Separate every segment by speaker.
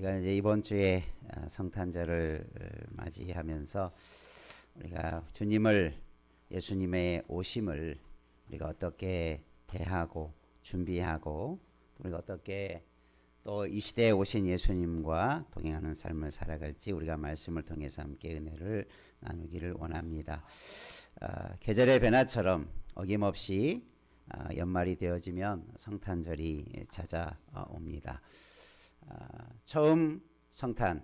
Speaker 1: 우리가 이제 이번 주에 성탄절을 맞이하면서 우리가 예수님의 오심을 우리가 어떻게 대하고 준비하고 우리가 어떻게 또 이 시대에 오신 예수님과 동행하는 삶을 살아갈지 우리가 말씀을 통해서 함께 은혜를 나누기를 원합니다. 계절의 변화처럼 어김없이 연말이 되어지면 성탄절이 찾아옵니다. 처음 성탄,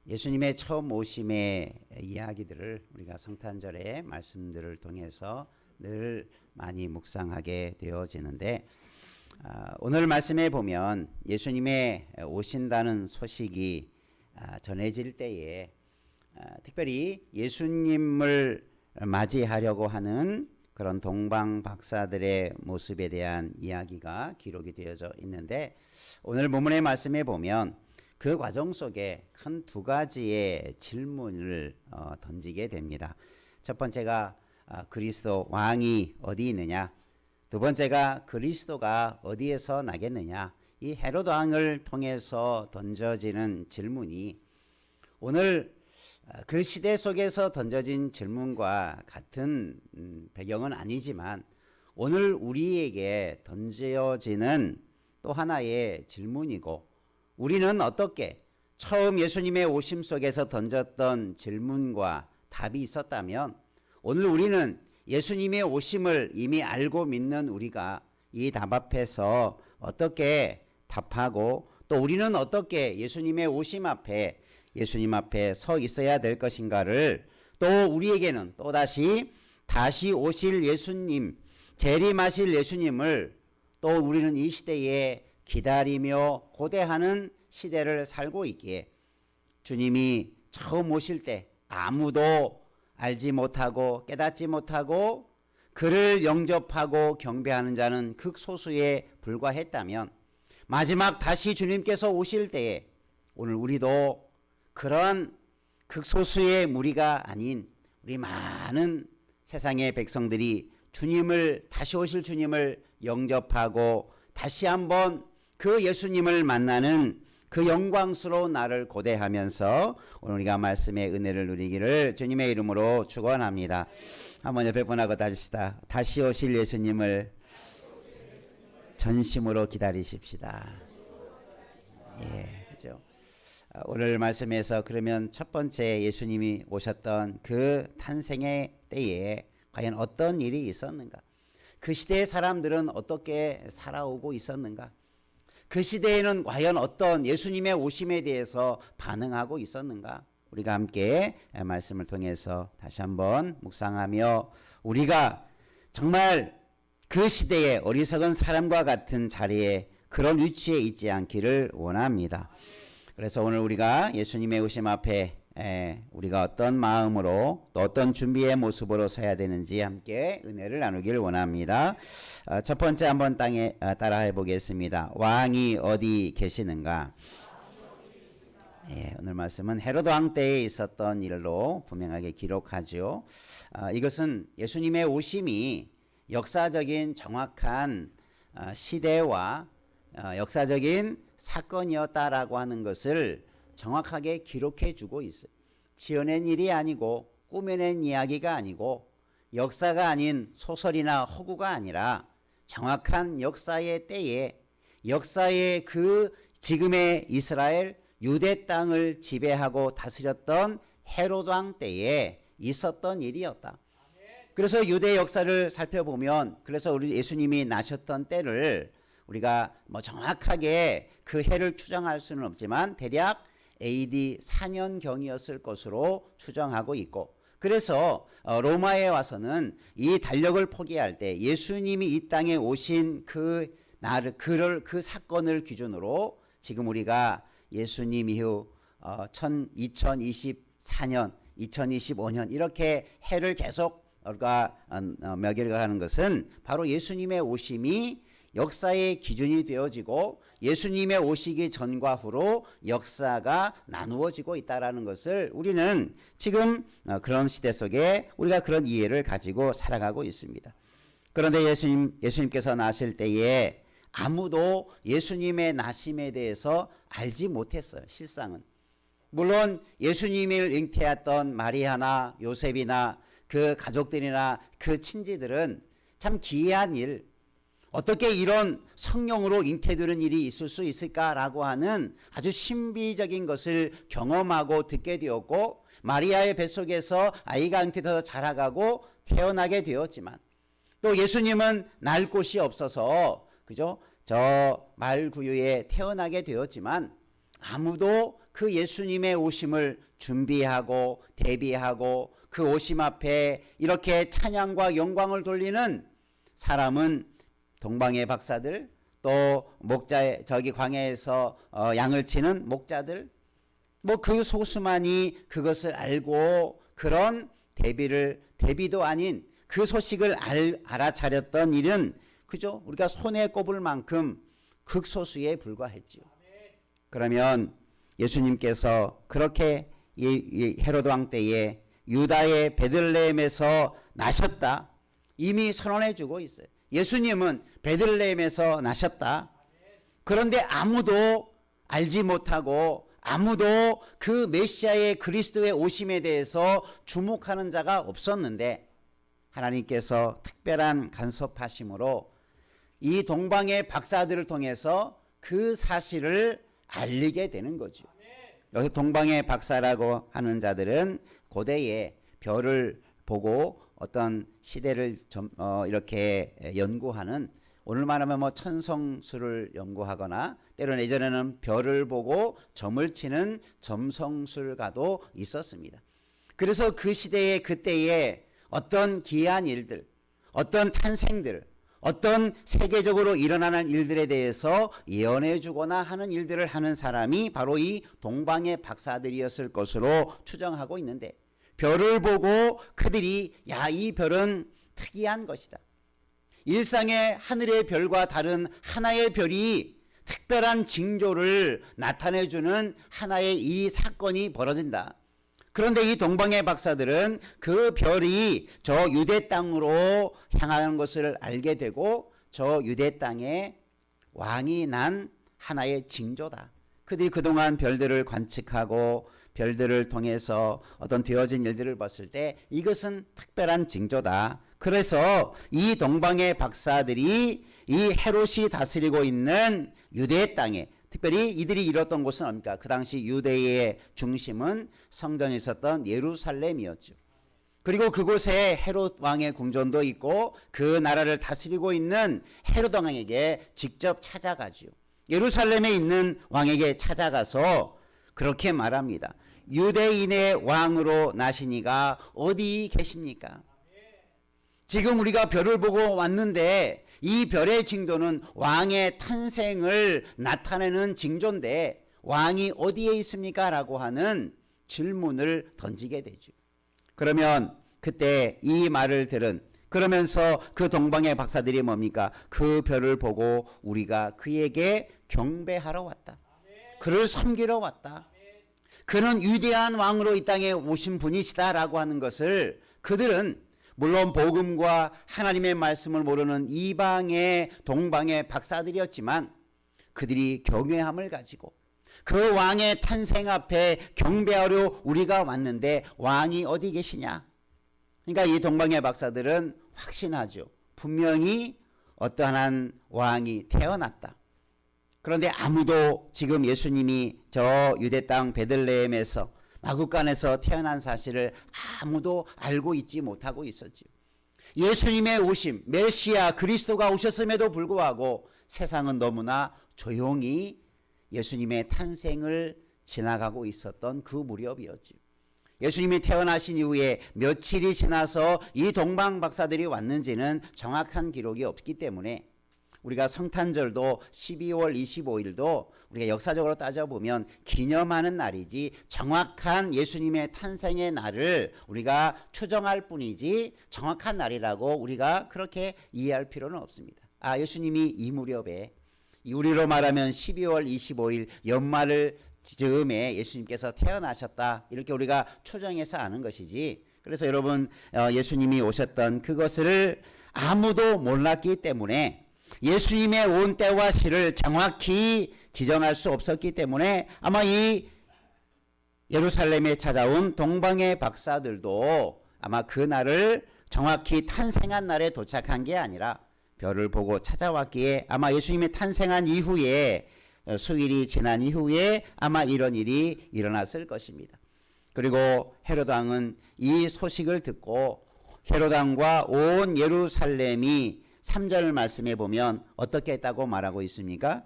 Speaker 1: 예수님의 처음 오심의 이야기들을 우리가 성탄절의 말씀들을 통해서 늘 많이 묵상하게 되어지는데 오늘 말씀에 보면 예수님의 오신다는 소식이 전해질 때에 특별히 예수님을 맞이하려고 하는 그런 동방 박사들의 모습에 대한 이야기가 기록이 되어져 있는데 오늘 본문의 말씀에 보면 그 과정 속에 큰 두 가지의 질문을 던지게 됩니다. 첫 번째가 그리스도 왕이 어디 있느냐? 두 번째가 그리스도가 어디에서 나겠느냐? 이 헤로드 왕을 통해서 던져지는 질문이 오늘 그 시대 속에서 던져진 질문과 같은 배경은 아니지만 오늘 우리에게 던져지는 또 하나의 질문이고 우리는 어떻게 처음 예수님의 오심 속에서 던졌던 질문과 답이 있었다면 오늘 우리는 예수님의 오심을 이미 알고 믿는 우리가 이 답 앞에서 어떻게 답하고 또 우리는 어떻게 예수님의 오심 앞에 예수님 앞에 서 있어야 될 것인가를 또 우리에게는 또다시 다시 오실 예수님, 재림하실 예수님을 또 우리는 이 시대에 기다리며 고대하는 시대를 살고 있기에 주님이 처음 오실 때 아무도 알지 못하고 깨닫지 못하고 그를 영접하고 경배하는 자는 극소수에 불과했다면 마지막 다시 주님께서 오실 때에 오늘 우리도 그런 극소수의 무리가 아닌 우리 많은 세상의 백성들이 다시 오실 주님을 영접하고 다시 한번 그 예수님을 만나는 그 영광스러운 날을 고대하면서 오늘 우리가 말씀의 은혜를 누리기를 주님의 이름으로 축원합니다. 한번 옆에 분하고 답시다. 다시 오실 예수님을 전심으로 기다리십시다. 예, 그죠. 오늘 말씀에서 그러면 첫 번째 예수님이 오셨던 그 탄생의 때에 과연 어떤 일이 있었는가? 그 시대의 사람들은 어떻게 살아오고 있었는가? 그 시대에는 과연 어떤 예수님의 오심에 대해서 반응하고 있었는가? 우리가 함께 말씀을 통해서 다시 한번 묵상하며 우리가 정말 그 시대의 어리석은 사람과 같은 자리에 그런 위치에 있지 않기를 원합니다. 그래서 오늘 우리가 예수님의 오심 앞에 우리가 어떤 마음으로 또 어떤 준비의 모습으로 서야 되는지 함께 은혜를 나누기를 원합니다. 첫 번째 한번 따라해 보겠습니다. 왕이 어디 계시는가? 오늘 말씀은 헤로드 왕 때에 있었던 일로 분명하게 기록하죠. 이것은 예수님의 오심이 역사적인 정확한 시대와 역사적인 사건이었다라고 하는 것을 정확하게 기록해 주고 있어요. 지어낸 일이 아니고 꾸며낸 이야기가 아니고 역사가 아닌 소설이나 허구가 아니라 정확한 역사의 때에 역사의 그 지금의 이스라엘 유대 땅을 지배하고 다스렸던 헤로드 왕 때에 있었던 일이었다. 그래서 유대 역사를 살펴보면 그래서 우리 예수님이 나셨던 때를 우리가 정확하게 그 해를 추정할 수는 없지만 대략 AD 4년경이었을 것으로 추정하고 있고 그래서 로마에 와서는 이 달력을 포기할 때 예수님이 이 땅에 오신 그 사건을 기준으로 지금 우리가 예수님 이후 2024년, 2025년 이렇게 해를 계속 매겨가는 것은 바로 예수님의 오심이 역사의 기준이 되어지고 예수님의 오시기 전과 후로 역사가 나누어지고 있다는 것을 우리는 지금 그런 시대 속에 우리가 그런 이해를 가지고 살아가고 있습니다. 그런데 예수님께서 나실 때에 아무도 예수님의 나심에 대해서 알지 못했어요. 실상은. 물론 예수님을 잉태했던 마리아나 요셉이나 그 가족들이나 그 친지들은 참 기이한 일, 어떻게 이런 성령으로 잉태되는 일이 있을 수 있을까라고 하는 아주 신비적인 것을 경험하고 듣게 되었고, 마리아의 뱃속에서 아이가 잉태되어서 자라가고 태어나게 되었지만, 또 예수님은 날 곳이 없어서 그죠? 저 말구유에 태어나게 되었지만 아무도 그 예수님의 오심을 준비하고 대비하고 그 오심 앞에 이렇게 찬양과 영광을 돌리는 사람은 동방의 박사들, 또 목자, 저기 광야에서 양을 치는 목자들, 뭐 그 소수만이 그것을 알고 그런 대비도 아닌 그 소식을 알아차렸던 일은 그죠? 우리가 손에 꼽을 만큼 극소수에 불과했죠. 그러면 예수님께서 그렇게 이 헤로드 왕 때에 유다의 베들레헴에서 나셨다, 이미 선언해 주고 있어요. 예수님은 베들레헴에서 나셨다. 그런데 아무도 알지 못하고 아무도 그 메시아의 그리스도의 오심에 대해서 주목하는 자가 없었는데, 하나님께서 특별한 간섭하심으로 이 동방의 박사들을 통해서 그 사실을 알리게 되는 거죠. 여기서 동방의 박사라고 하는 자들은 고대에 별을 보고 어떤 시대를 이렇게 연구하는, 오늘 말하면 뭐 천성술을 연구하거나 때로는 예전에는 별을 보고 점을 치는 점성술가도 있었습니다. 그래서 그 시대에 그때에 어떤 기이한 일들, 어떤 탄생들, 어떤 세계적으로 일어나는 일들에 대해서 예언해 주거나 하는 일들을 하는 사람이 바로 이 동방의 박사들이었을 것으로 추정하고 있는데, 별을 보고 그들이 야, 이 별은 특이한 것이다, 일상의 하늘의 별과 다른 하나의 별이 특별한 징조를 나타내주는 하나의 이 사건이 벌어진다. 그런데 이 동방의 박사들은 그 별이 저 유대 땅으로 향하는 것을 알게 되고 저 유대 땅에 왕이 난 하나의 징조다. 그들이 그동안 별들을 관측하고 별들을 통해서 어떤 되어진 일들을 봤을 때 이것은 특별한 징조다. 그래서 이 동방의 박사들이 이 헤롯이 다스리고 있는 유대 땅에, 특별히 이들이 이뤘던 곳은 뭡니까? 그 당시 유대의 중심은 성전이 있었던 예루살렘이었죠. 그리고 그곳에 헤롯 왕의 궁전도 있고 그 나라를 다스리고 있는 헤롯 왕에게 직접 찾아가죠. 예루살렘에 있는 왕에게 찾아가서 그렇게 말합니다. 유대인의 왕으로 나시니가 어디 계십니까? 지금 우리가 별을 보고 왔는데 이 별의 징조는 왕의 탄생을 나타내는 징조인데 왕이 어디에 있습니까? 라고 하는 질문을 던지게 되죠. 그러면 그때 이 말을 들은, 그러면서 그 동방의 박사들이 뭡니까? 그 별을 보고 우리가 그에게 경배하러 왔다, 그를 섬기러 왔다, 그는 위대한 왕으로 이 땅에 오신 분이시다라고 하는 것을 그들은, 물론 복음과 하나님의 말씀을 모르는 이방의 동방의 박사들이었지만 그들이 경외함을 가지고 그 왕의 탄생 앞에 경배하러 우리가 왔는데 왕이 어디 계시냐? 그러니까 이 동방의 박사들은 확신하죠. 분명히 어떠한 왕이 태어났다. 그런데 아무도 지금 예수님이 저 유대 땅 베들레헴에서 마구간에서 태어난 사실을 아무도 알고 있지 못하고 있었지요. 예수님의 오심, 메시아 그리스도가 오셨음에도 불구하고 세상은 너무나 조용히 예수님의 탄생을 지나가고 있었던 그 무렵이었지요. 예수님이 태어나신 이후에 며칠이 지나서 이 동방 박사들이 왔는지는 정확한 기록이 없기 때문에 우리가 성탄절도 12월 25일도 우리가 역사적으로 따져보면 기념하는 날이지 정확한 예수님의 탄생의 날을 우리가 추정할 뿐이지 정확한 날이라고 우리가 그렇게 이해할 필요는 없습니다. 예수님이 이 무렵에, 우리로 말하면 12월 25일 연말을 즈음에 예수님께서 태어나셨다, 이렇게 우리가 추정해서 아는 것이지, 그래서 여러분 예수님이 오셨던 그것을 아무도 몰랐기 때문에 예수님의 온 때와 시를 정확히 지정할 수 없었기 때문에 아마 이 예루살렘에 찾아온 동방의 박사들도 아마 그 날을 정확히 탄생한 날에 도착한 게 아니라 별을 보고 찾아왔기에 아마 예수님이 탄생한 이후에 수일이 지난 이후에 아마 이런 일이 일어났을 것입니다. 그리고 헤롯 왕은 이 소식을 듣고 헤롯 왕과 온 예루살렘이 3절 말씀에 보면 어떻게 했다고 말하고 있습니까?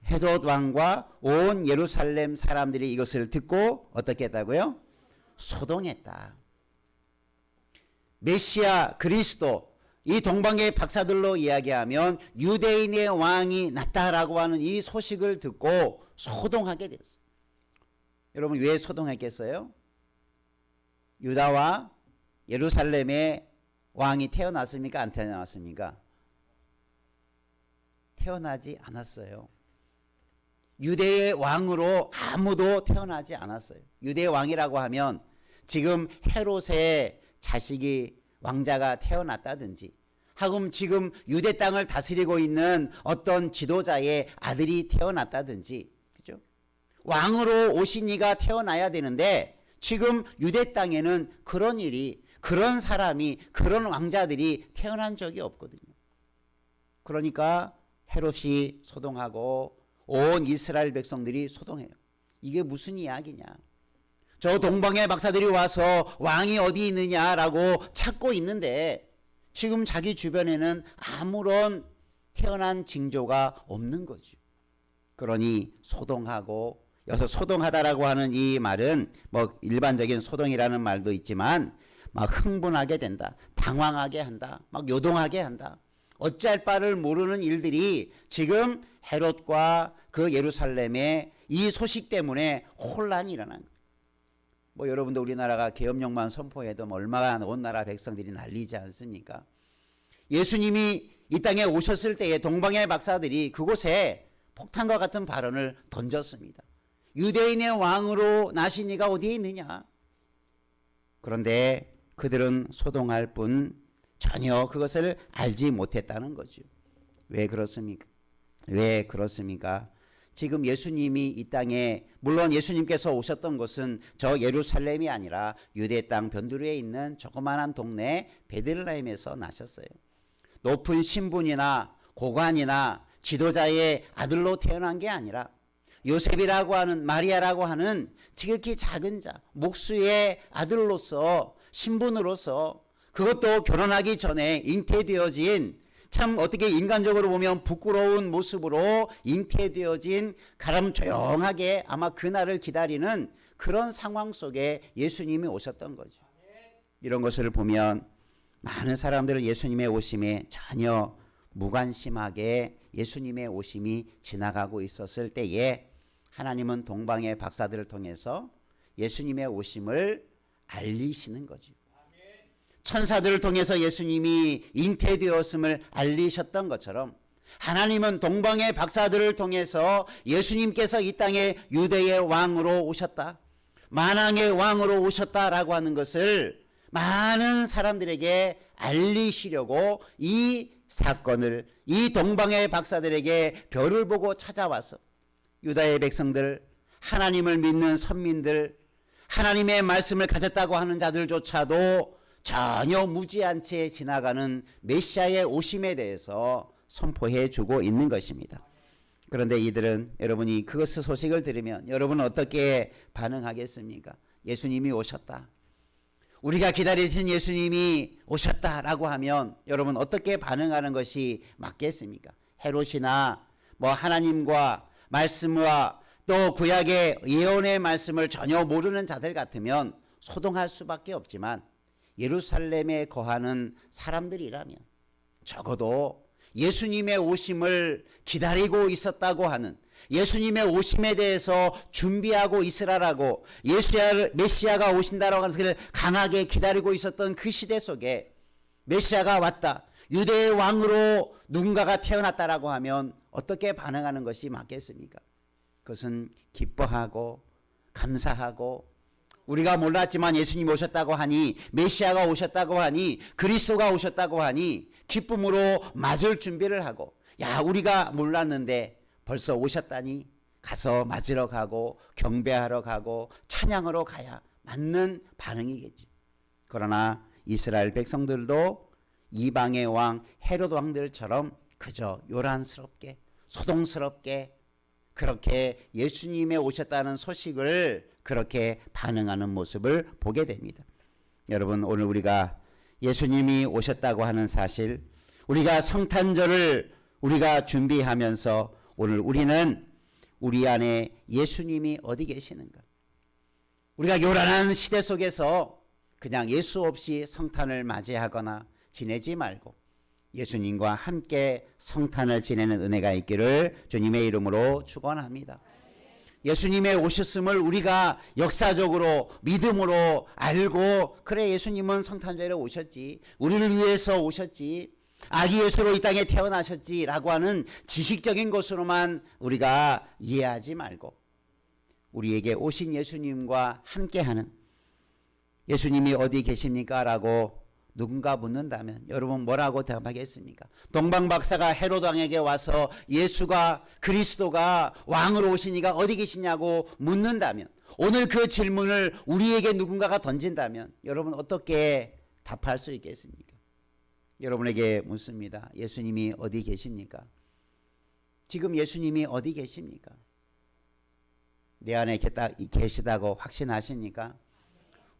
Speaker 1: 헤롯 왕과 온 예루살렘 사람들이 이것을 듣고 어떻게 했다고요? 소동했다. 메시아 그리스도, 이 동방의 박사들로 이야기하면 유대인의 왕이 났다라고 하는 이 소식을 듣고 소동하게 됐어요. 여러분 왜 소동했겠어요? 유다와 예루살렘의 왕이 태어났습니까? 안 태어났습니까? 태어나지 않았어요. 유대의 왕으로 아무도 태어나지 않았어요. 유대의 왕이라고 하면 지금 헤롯의 자식이 왕자가 태어났다든지 하금 지금 유대 땅을 다스리고 있는 어떤 지도자의 아들이 태어났다든지, 그죠? 왕으로 오신 이가 태어나야 되는데 지금 유대 땅에는 그런 일이, 그런 사람이, 그런 왕자들이 태어난 적이 없거든요. 그러니까 헤롯이 소동하고 온 이스라엘 백성들이 소동해요. 이게 무슨 이야기냐? 저 동방의 박사들이 와서 왕이 어디 있느냐라고 찾고 있는데 지금 자기 주변에는 아무런 태어난 징조가 없는 거죠. 그러니 소동하고, 여기서 소동하다라고 하는 이 말은 뭐 일반적인 소동이라는 말도 있지만 막 흥분하게 된다, 당황하게 한다, 막 요동하게 한다. 어찌할 바를 모르는 일들이 지금 헤롯과 그 예루살렘의 이 소식 때문에 혼란이 일어난 거예요. 뭐 여러분도 우리나라가 계엄령만 선포해도 얼마나 온 나라 백성들이 난리지 않습니까? 예수님이 이 땅에 오셨을 때에 동방의 박사들이 그곳에 폭탄과 같은 발언을 던졌습니다. 유대인의 왕으로 나신 이가 어디에 있느냐? 그런데 그들은 소동할 뿐 전혀 그것을 알지 못했다는 거죠. 왜 그렇습니까? 왜 그렇습니까? 지금 예수님이 이 땅에, 물론 예수님께서 오셨던 곳은 저 예루살렘이 아니라 유대 땅 변두리에 있는 조그마한 동네 베들레헴에서 나셨어요. 높은 신분이나 고관이나 지도자의 아들로 태어난 게 아니라 요셉이라고 하는, 마리아라고 하는 지극히 작은 자, 목수의 아들로서, 신분으로서, 그것도 결혼하기 전에 잉태되어진, 참 어떻게 인간적으로 보면 부끄러운 모습으로 잉태되어진, 가람 조용하게 아마 그날을 기다리는 그런 상황 속에 예수님이 오셨던 거죠. 이런 것을 보면 많은 사람들은 예수님의 오심에 전혀 무관심하게 예수님의 오심이 지나가고 있었을 때에 하나님은 동방의 박사들을 통해서 예수님의 오심을 알리시는 거죠. 천사들을 통해서 예수님이 잉태되었음을 알리셨던 것처럼 하나님은 동방의 박사들을 통해서 예수님께서 이 땅에 유대의 왕으로 오셨다, 만왕의 왕으로 오셨다라고 하는 것을 많은 사람들에게 알리시려고 이 사건을, 이 동방의 박사들에게 별을 보고 찾아와서 유다의 백성들, 하나님을 믿는 선민들, 하나님의 말씀을 가졌다고 하는 자들조차도 전혀 무지한 채 지나가는 메시아의 오심에 대해서 선포해 주고 있는 것입니다. 그런데 이들은, 여러분이 그 소식을 들으면 여러분은 어떻게 반응하겠습니까? 예수님이 오셨다, 우리가 기다리신 예수님이 오셨다라고 하면 여러분 어떻게 반응하는 것이 맞겠습니까? 헤롯이나 뭐 하나님과 말씀과 또 구약의 예언의 말씀을 전혀 모르는 자들 같으면 소동할 수밖에 없지만, 예루살렘에 거하는 사람들이라면 적어도 예수님의 오심을 기다리고 있었다고 하는, 예수님의 오심에 대해서 준비하고 있으라라고, 메시아가 오신다라고 하는 것을 강하게 기다리고 있었던 그 시대 속에 메시아가 왔다, 유대의 왕으로 누군가가 태어났다라고 하면 어떻게 반응하는 것이 맞겠습니까? 그것은 기뻐하고 감사하고, 우리가 몰랐지만 예수님이 오셨다고 하니, 메시아가 오셨다고 하니, 그리스도가 오셨다고 하니 기쁨으로 맞을 준비를 하고 야, 우리가 몰랐는데 벌써 오셨다니 가서 맞으러 가고 경배하러 가고 찬양하러 가야 맞는 반응이겠지. 그러나 이스라엘 백성들도 이방의 왕 헤롯 왕들처럼 그저 요란스럽게 소동스럽게 그렇게 예수님의 오셨다는 소식을 그렇게 반응하는 모습을 보게 됩니다. 여러분, 오늘 우리가 예수님이 오셨다고 하는 사실, 우리가 성탄절을 우리가 준비하면서 오늘 우리는 우리 안에 예수님이 어디 계시는가? 우리가 요란한 시대 속에서 그냥 예수 없이 성탄을 맞이하거나 지내지 말고 예수님과 함께 성탄을 지내는 은혜가 있기를 주님의 이름으로 축원합니다. 예수님의 오셨음을 우리가 역사적으로 믿음으로 알고, 그래, 예수님은 성탄절에 오셨지, 우리를 위해서 오셨지, 아기 예수로 이 땅에 태어나셨지 라고 하는 지식적인 것으로만 우리가 이해하지 말고 우리에게 오신 예수님과 함께하는, 예수님이 어디 계십니까? 라고 누군가 묻는다면 여러분 뭐라고 대답하겠습니까? 동방박사가 헤롯 왕에게 와서 예수가, 그리스도가 왕으로 오신 이가 어디 계시냐고 묻는다면, 오늘 그 질문을 우리에게 누군가가 던진다면 여러분 어떻게 답할 수 있겠습니까? 여러분에게 묻습니다. 예수님이 어디 계십니까? 지금 예수님이 어디 계십니까? 내 안에 계시다고 확신하십니까?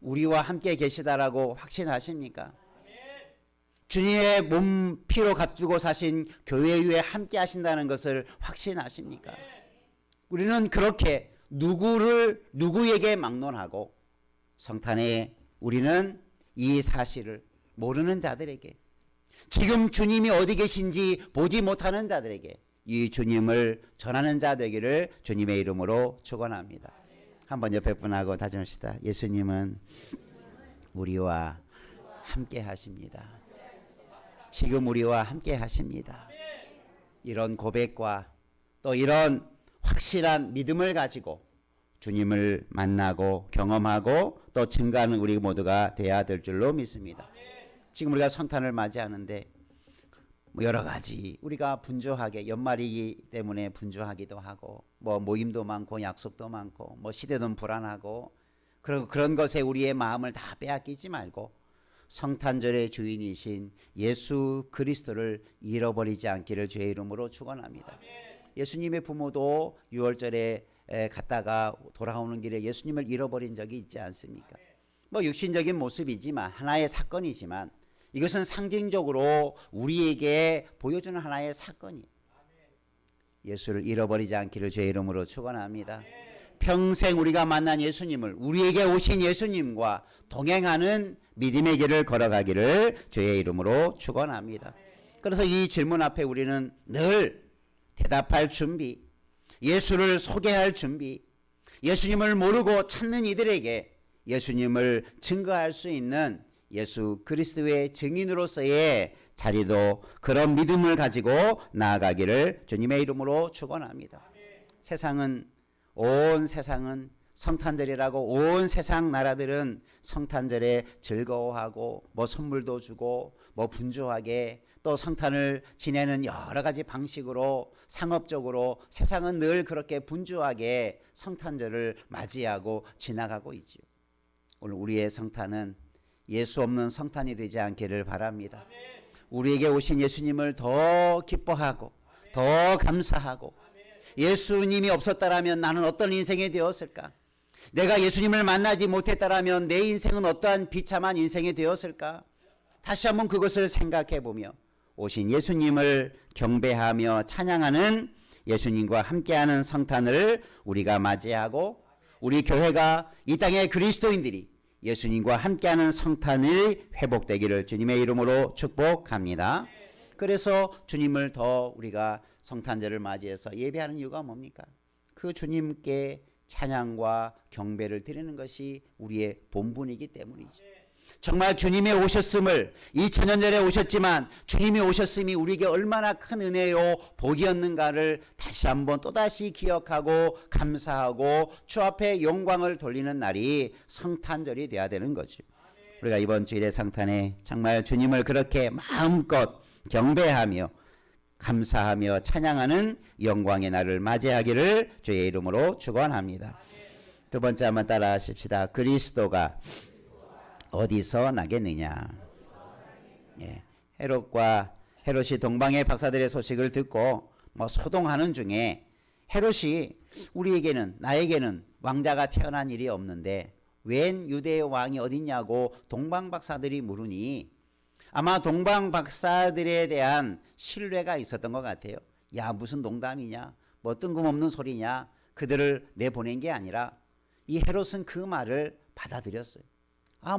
Speaker 1: 우리와 함께 계시다라고 확신하십니까? 주님의 몸 피로 값주고 사신 교회 위에 함께 하신다는 것을 확신하십니까? 우리는 그렇게 누구에게 막론하고 성탄에 우리는 이 사실을 모르는 자들에게, 지금 주님이 어디 계신지 보지 못하는 자들에게 이 주님을 전하는 자 되기를 주님의 이름으로 축원합니다. 한번 옆에 분하고 다짐합시다. 예수님은 우리와 함께 하십니다. 지금 우리와 함께 하십니다. 이런 고백과 또 이런 확실한 믿음을 가지고 주님을 만나고 경험하고 또 증거하는 우리 모두가 되어야 될 줄로 믿습니다. 지금 우리가 성탄을 맞이하는데 여러 가지 우리가 분주하게, 연말이기 때문에 분주하기도 하고 모임도 많고 약속도 많고 시대도 불안하고 그런 것에 우리의 마음을 다 빼앗기지 말고 성탄절의 주인이신 예수 그리스도를 잃어버리지 않기를 주의 이름으로 축원합니다. 예수님의 부모도 6월절에 갔다가 돌아오는 길에 예수님을 잃어버린 적이 있지 않습니까? 육신적인 모습이지만, 하나의 사건이지만 이것은 상징적으로 우리에게 보여주는 하나의 사건이에요. 예수를 잃어버리지 않기를 주의 이름으로 축원합니다. 평생 우리가 만난 예수님을, 우리에게 오신 예수님과 동행하는 믿음의 길을 걸어가기를 주의 이름으로 축원합니다. 그래서 이 질문 앞에 우리는 늘 대답할 준비, 예수를 소개할 준비, 예수님을 모르고 찾는 이들에게 예수님을 증거할 수 있는 예수 그리스도의 증인으로서의 자리도, 그런 믿음을 가지고 나아가기를 주님의 이름으로 축원합니다. 온 세상은 성탄절이라고, 온 세상 나라들은 성탄절에 즐거워하고 선물도 주고 분주하게 또 성탄을 지내는 여러 가지 방식으로 상업적으로 세상은 늘 그렇게 분주하게 성탄절을 맞이하고 지나가고 있지요. 오늘 우리의 성탄은 예수 없는 성탄이 되지 않기를 바랍니다. 우리에게 오신 예수님을 더 기뻐하고 더 감사하고, 예수님이 없었다라면 나는 어떤 인생이 되었을까? 내가 예수님을 만나지 못했다라면 내 인생은 어떠한 비참한 인생이 되었을까? 다시 한번 그것을 생각해 보며 오신 예수님을 경배하며 찬양하는, 예수님과 함께하는 성탄을 우리가 맞이하고, 우리 교회가, 이 땅의 그리스도인들이 예수님과 함께하는 성탄이 회복되기를 주님의 이름으로 축복합니다. 그래서 주님을 더 우리가 성탄절을 맞이해서 예배하는 이유가 뭡니까? 그 주님께 찬양과 경배를 드리는 것이 우리의 본분이기 때문이죠. 정말 주님의 오셨음을, 2000년 전에 오셨지만 주님이 오셨음이 우리에게 얼마나 큰 은혜요 복이었는가를 다시 한번 또다시 기억하고 감사하고 주 앞에 영광을 돌리는 날이 성탄절이 되어야 되는 거죠. 우리가 이번 주일의 성탄에 정말 주님을 그렇게 마음껏 경배하며 감사하며 찬양하는 영광의 날을 맞이하기를 주의 이름으로 축원합니다. 두 번째 한번 따라 하십시다. 그리스도가 어디서 나겠느냐. 예, 헤롯이 동방의 박사들의 소식을 듣고 소동하는 중에 헤롯이 우리에게는 나에게는 왕자가 태어난 일이 없는데 웬 유대의 왕이 어딨냐고 동방 박사들이 물으니 아마 동방 박사들에 대한 신뢰가 있었던 것 같아요. 야, 무슨 농담이냐, 뜬금없는 소리냐, 그들을 내보낸 게 아니라 이 헤롯은 그 말을 받아들였어요.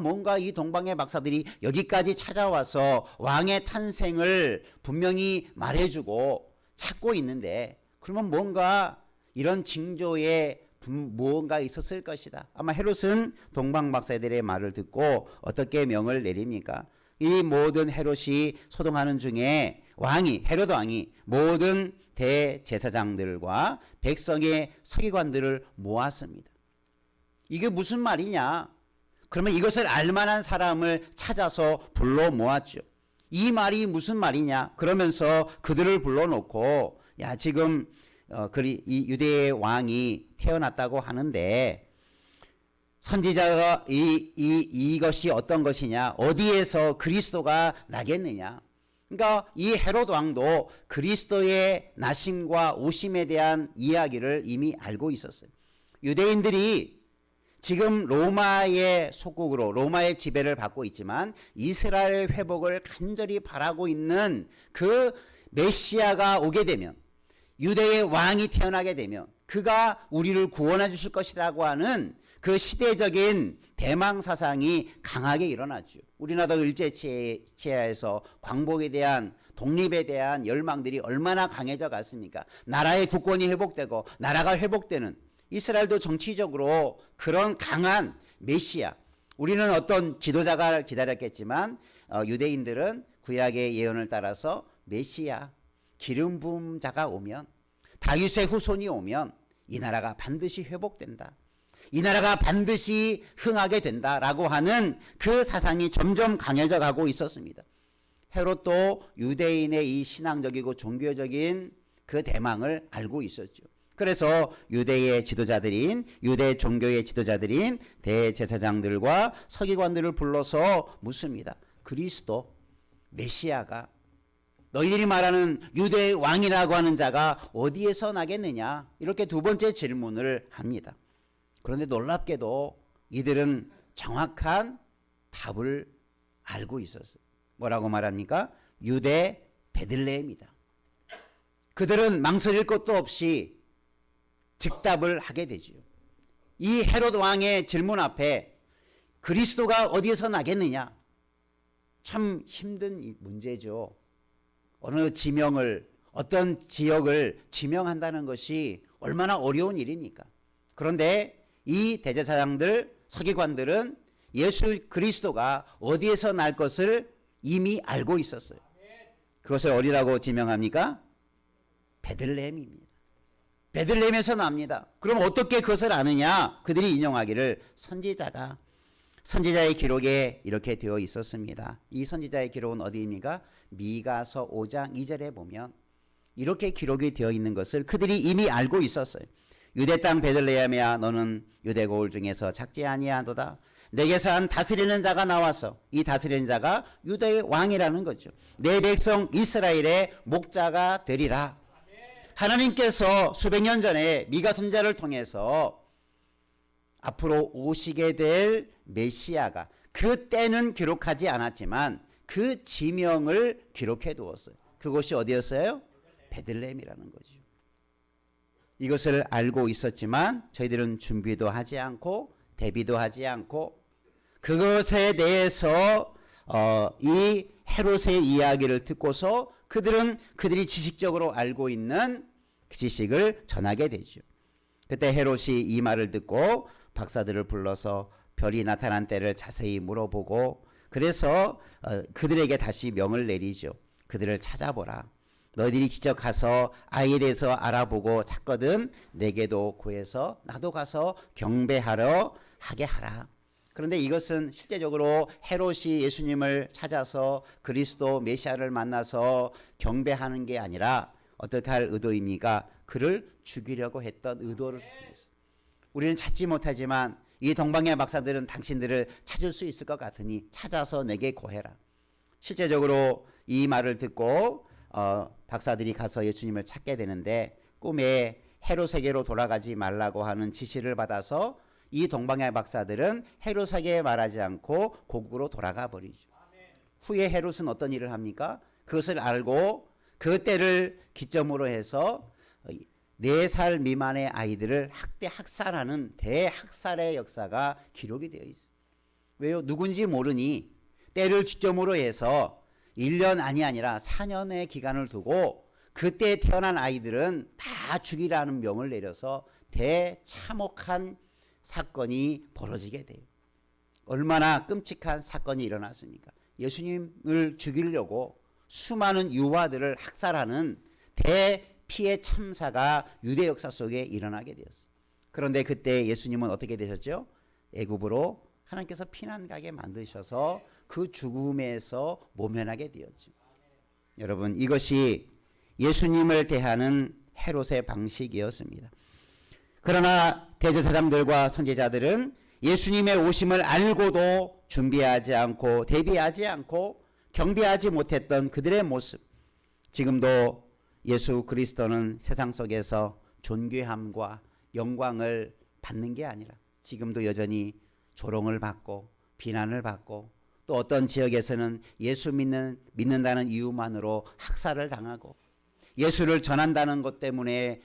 Speaker 1: 뭔가 이 동방의 박사들이 여기까지 찾아와서 왕의 탄생을 분명히 말해주고 찾고 있는데 그러면 뭔가 이런 징조에 무언가 있었을 것이다. 아마 헤롯은 동방 박사들의 말을 듣고 어떻게 명을 내립니까? 이 모든 헤롯이 소동하는 중에 헤롯 왕이 모든 대제사장들과 백성의 서기관들을 모았습니다. 이게 무슨 말이냐? 그러면 이것을 알만한 사람을 찾아서 불러 모았죠. 이 말이 무슨 말이냐? 그러면서 그들을 불러놓고 지금 이 유대의 왕이 태어났다고 하는데 선지자가 이것이 어떤 것이냐? 어디에서 그리스도가 나겠느냐? 그러니까 이 헤롯 왕도 그리스도의 나심과 오심에 대한 이야기를 이미 알고 있었어요. 유대인들이 지금 로마의 속국으로 로마의 지배를 받고 있지만 이스라엘 회복을 간절히 바라고 있는 그 메시아가 오게 되면 유대의 왕이 태어나게 되면 그가 우리를 구원해 주실 것이라고 하는 그 시대적인 대망 사상이 강하게 일어났죠. 우리나라도 일제치하에서 광복에 대한 독립에 대한 열망들이 얼마나 강해져 갔습니까? 나라의 국권이 회복되고 나라가 회복되는 이스라엘도 정치적으로 그런 강한 메시아, 우리는 어떤 지도자가 기다렸겠지만 유대인들은 구약의 예언을 따라서 메시아, 기름 부은 자가 오면, 다윗의 후손이 오면 이 나라가 반드시 회복된다, 이 나라가 반드시 흥하게 된다라고 하는 그 사상이 점점 강해져 가고 있었습니다. 헤롯도 유대인의 이 신앙적이고 종교적인 그 대망을 알고 있었죠. 그래서 유대의 지도자들인 유대 종교의 지도자들인 대제사장들과 서기관들을 불러서 묻습니다. 그리스도 메시아가 너희들이 말하는 유대의 왕이라고 하는 자가 어디에서 나겠느냐? 이렇게 두 번째 질문을 합니다. 그런데 놀랍게도 이들은 정확한 답을 알고 있었어요. 뭐라고 말합니까? 유대 베들레헴이다. 그들은 망설일 것도 없이 즉답을 하게 되죠. 이 헤롯 왕의 질문 앞에 그리스도가 어디에서 나겠느냐? 참 힘든 문제죠. 어느 지명을, 어떤 지역을 지명한다는 것이 얼마나 어려운 일입니까? 그런데 이 대제사장들, 서기관들은 예수 그리스도가 어디에서 날 것을 이미 알고 있었어요. 그것을 어디라고 지명합니까? 베들레헴입니다. 베들레헴에서 납니다. 그럼 어떻게 그것을 아느냐? 그들이 인용하기를 선지자의 기록에 이렇게 되어 있었습니다. 이 선지자의 기록은 어디입니까? 미가서 5장 2절에 보면 이렇게 기록이 되어 있는 것을 그들이 이미 알고 있었어요. 유대 땅 베들레헴이야, 너는 유대 고을 중에서 작지 아니하도다. 내게서 한 다스리는 자가 나와서, 이 다스리는 자가 유대의 왕이라는 거죠. 내 백성 이스라엘의 목자가 되리라. 하나님께서 수백 년 전에 미가 선지자를 통해서 앞으로 오시게 될 메시아가, 그 때는 기록하지 않았지만 그 지명을 기록해 두었어요. 그곳이 어디였어요? 베들레헴이라는 거죠. 이것을 알고 있었지만 저희들은 준비도 하지 않고 대비도 하지 않고 그것에 대해서 이 헤롯의 이야기를 듣고서 그들이 지식적으로 알고 있는 그 지식을 전하게 되죠. 그때 헤롯이 이 말을 듣고 박사들을 불러서 별이 나타난 때를 자세히 물어보고, 그래서 그들에게 다시 명을 내리죠. 그들을 찾아보라. 너희들이 직접 가서 아이에 대해서 알아보고 찾거든 내게도 구해서 나도 가서 경배하러 하게 하라. 그런데 이것은 실제적으로 헤롯이 예수님을 찾아서 그리스도 메시아를 만나서 경배하는 게 아니라 어떻게 할 의도입니까? 그를 죽이려고 했던 의도를 수행했어요. 우리는 찾지 못하지만 이 동방의 박사들은 당신들을 찾을 수 있을 것 같으니 찾아서 내게 고해라. 실제적으로 이 말을 듣고 박사들이 가서 예수님을 찾게 되는데 꿈에 헤롯에게로 돌아가지 말라고 하는 지시를 받아서 이 동방의 박사들은 헤롯에게 말하지 않고 고국으로 돌아가 버리죠. 후에 헤롯은 어떤 일을 합니까? 그것을 알고 그 때를 기점으로 해서 4살 미만의 아이들을 학살하는 대학살의 역사가 기록이 되어 있어요. 왜요? 누군지 모르니 때를 기점으로 해서 1년 아니라 4년의 기간을 두고 그때 태어난 아이들은 다 죽이라는 명을 내려서 대참혹한 사건이 벌어지게 돼요. 얼마나 끔찍한 사건이 일어났습니까? 예수님을 죽이려고 수많은 유아들을 학살하는 대피해 참사가 유대 역사 속에 일어나게 되었어요. 그런데 그때 예수님은 어떻게 되셨죠? 애굽으로 하나님께서 피난 가게 만드셔서 그 죽음에서 모면하게 되었죠. 여러분, 이것이 예수님을 대하는 헤롯의 방식이었습니다. 그러나 대제사장들과 선지자들은 예수님의 오심을 알고도 준비하지 않고 대비하지 않고 경배하지 못했던 그들의 모습, 지금도 예수 그리스도는 세상 속에서 존귀함과 영광을 받는 게 아니라 지금도 여전히 조롱을 받고 비난을 받고 또 어떤 지역에서는 예수 믿는다는 이유만으로 학살을 당하고 예수를 전한다는 것 때문에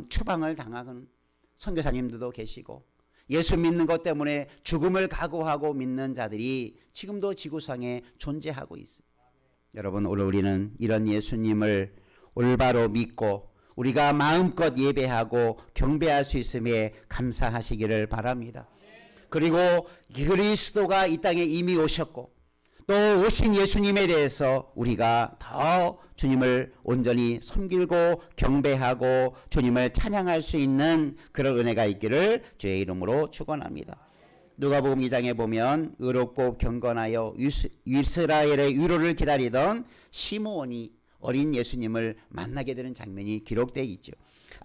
Speaker 1: 추방을 당하는 선교사님들도 계시고 예수 믿는 것 때문에 죽음을 각오하고 믿는 자들이 지금도 지구상에 존재하고 있습니다. 여러분, 오늘 우리는 이런 예수님을 올바로 믿고 우리가 마음껏 예배하고 경배할 수 있음에 감사하시기를 바랍니다. 그리고 그리스도가 이 땅에 이미 오셨고 또 오신 예수님에 대해서 우리가 더 주님을 온전히 섬기고 경배하고 주님을 찬양할 수 있는 그런 은혜가 있기를 주의 이름으로 축원합니다. 누가복음 2장에 보면 의롭고 경건하여 이스라엘의 위로를 기다리던 시므온이 어린 예수님을 만나게 되는 장면이 기록되어 있죠.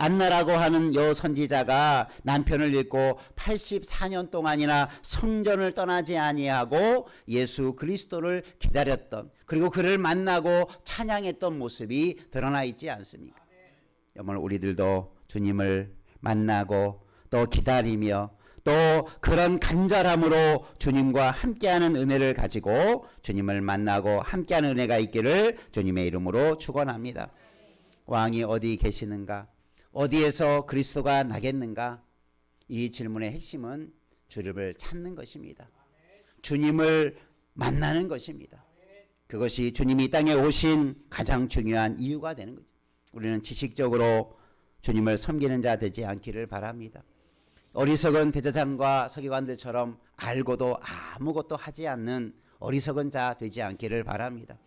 Speaker 1: 안나라고 하는 여 선지자가 남편을 잃고 84년 동안이나 성전을 떠나지 아니하고 예수 그리스도를 기다렸던, 그리고 그를 만나고 찬양했던 모습이 드러나 있지 않습니까? 여러분, 우리들도 주님을 만나고 또 기다리며 또 그런 간절함으로 주님과 함께하는 은혜를 가지고 주님을 만나고 함께하는 은혜가 있기를 주님의 이름으로 축원합니다. 왕이 어디 계시는가? 어디에서 그리스도가 나겠는가? 이 질문의 핵심은 주님을 찾는 것입니다. 주님을 만나는 것입니다. 그것이 주님이 이 땅에 오신 가장 중요한 이유가 되는 거죠. 우리는 지식적으로 주님을 섬기는 자 되지 않기를 바랍니다. 어리석은 대제사장과 서기관들처럼 알고도 아무것도 하지 않는 어리석은 자 되지 않기를 바랍니다.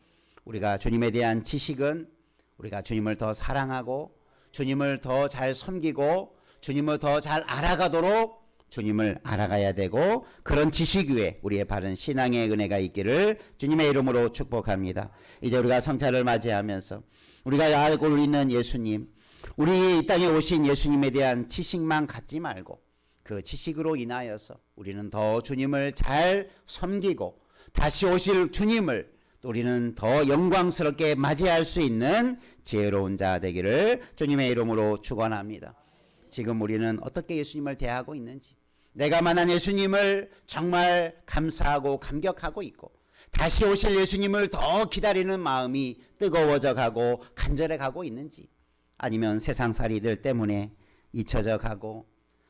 Speaker 1: 우리가 주님에 대한 지식은 우리가 주님을 더 사랑하고 주님을 더 잘 섬기고 주님을 더 잘 알아가도록 주님을 알아가야 되고, 그런 지식 위에 우리의 바른 신앙의 은혜가 있기를 주님의 이름으로 축복합니다. 이제 우리가 성찬을 맞이하면서 우리가 알고 있는 예수님, 우리 이 땅에 오신 예수님에 대한 지식만 갖지 말고 그 지식으로 인하여서 우리는 더 주님을 잘 섬기고 다시 오실 주님을 우리는 더 영광스럽게 맞이할 수 있는 지혜로운 자 되기를 주님의 이름으로 축원합니다. 지금 우리는 어떻게 예수님을 대하고 있는지, 내가 만난 예수님을 정말 감사하고 감격하고 있고 다시 오실 예수님을 더 기다리는 마음이 뜨거워져 가고 간절해 가고 있는지, 아니면 세상살이들 때문에 잊혀져 가고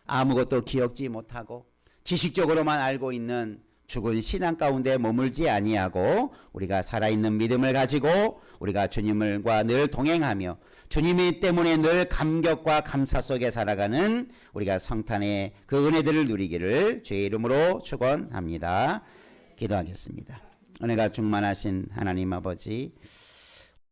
Speaker 1: 아무것도 기억지 못하고 지식적으로만 알고 있는 죽은 신앙 가운데 머물지 아니하고 우리가 살아있는 믿음을 가지고 우리가 주님과 늘 동행하며 주님이 때문에 늘 감격과 감사 속에 살아가는 우리가 성탄의 그 은혜들을 누리기를 주의 이름으로 축원합니다. 기도하겠습니다. 은혜가 충만하신 하나님 아버지,